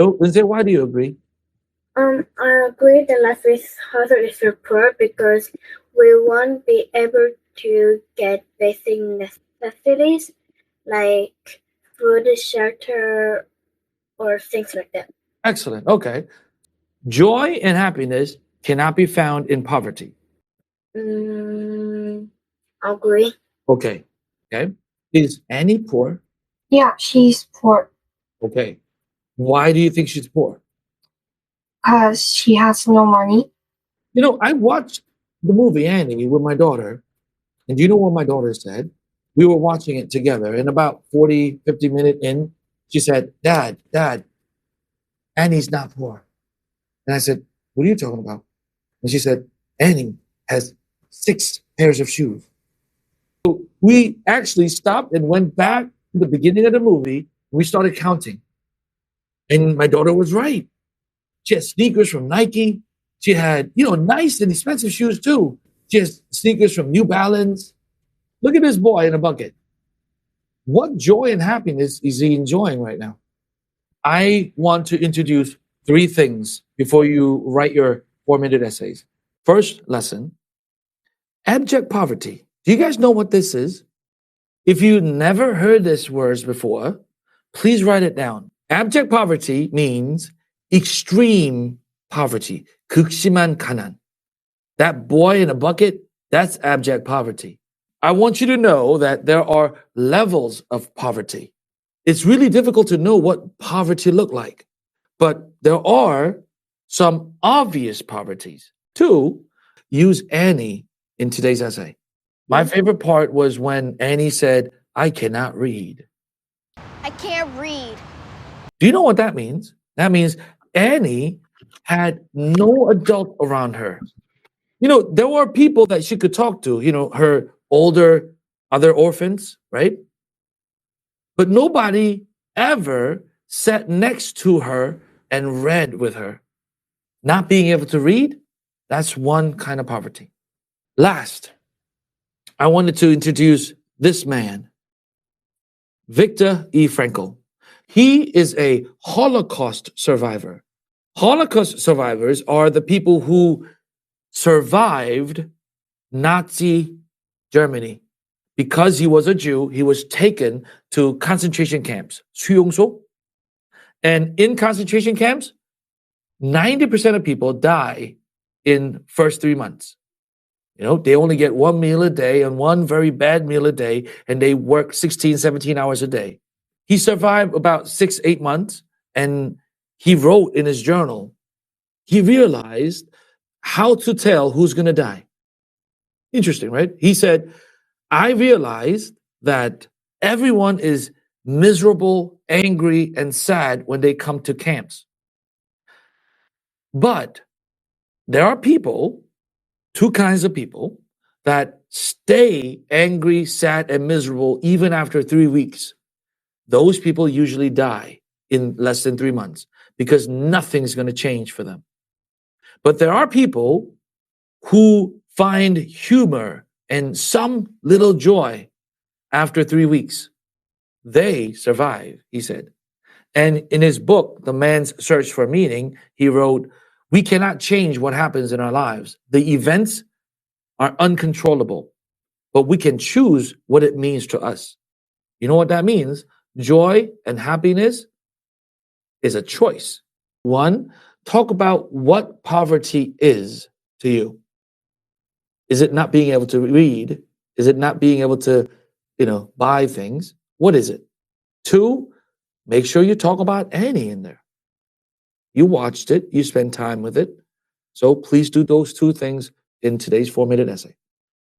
So, Lindsay, why do you agree? I agree that life is harder if you're poor because we won't be able to get basic necessities like food, shelter, or things like that. Excellent. Okay. Joy and happiness cannot be found in poverty. I agree. Okay. Okay. Is Annie poor? Yeah, she's poor Okay. Why do you think she's poor? because she has no money. You know, I watched the movie Annie with my daughter. And do you know what my daughter said? We were watching it together. And about 40, 50 minutes in, she said, Dad, Annie's not poor. And I said, what are you talking about? And she said, Annie has 6 pairs of shoes. So we actually stopped and went back to the beginning of the movie. And we started counting. And my daughter was right. She had sneakers from Nike. She had, nice and expensive shoes too. She has sneakers from New Balance. Look at this boy in a bucket. What joy and happiness is he enjoying right now? I want to introduce 3 things before you write your 4-minute essays. First lesson, abject poverty. Do you guys know what this is? If you never heard this word before, please write it down. Abject poverty means extreme poverty. 극심한 가난. That boy in a bucket, that's abject poverty. I want you to know that there are levels of poverty. It's really difficult to know what poverty look like, but there are some obvious poverties. 2, use Annie in today's essay. My favorite part was when Annie said, I cannot read. I can't read. Do you know what that means? That means Annie had no adult around her. There were people that she could talk to, her older other orphans, right? But nobody ever sat next to her and read with her. Not being able to read, that's one kind of poverty. Last, I wanted to introduce this man, Viktor E. Frankl. He is a Holocaust survivor. Holocaust survivors are the people who survived Nazi Germany. Because he was a Jew, he was taken to concentration camps, 수용소. And in concentration camps, 90% of people die in first 3 months. They only get 1 meal a day and one very bad meal a day, and they work 16, 17 hours a day. He survived about 6, 8 months, and he wrote in his journal, he realized how to tell who's going to die. Interesting, right? He said, I realized that everyone is miserable, angry, and sad when they come to camps. But there are people, 2 kinds of people, that stay angry, sad, and miserable even after 3 weeks. Those people usually die in less than 3 months because nothing's going to change for them. But there are people who find humor and some little joy after 3 weeks. They survive, he said. And in his book, The Man's Search for Meaning, he wrote, we cannot change what happens in our lives. The events are uncontrollable, but we can choose what it means to us. You know what that means? Joy and happiness is a choice. 1, talk about what poverty is to you. Is it not being able to read? Is it not being able to, buy things? What is it? 2, make sure you talk about Annie in there. You watched it. You spent time with it. So please do those 2 things in today's 4-minute essay.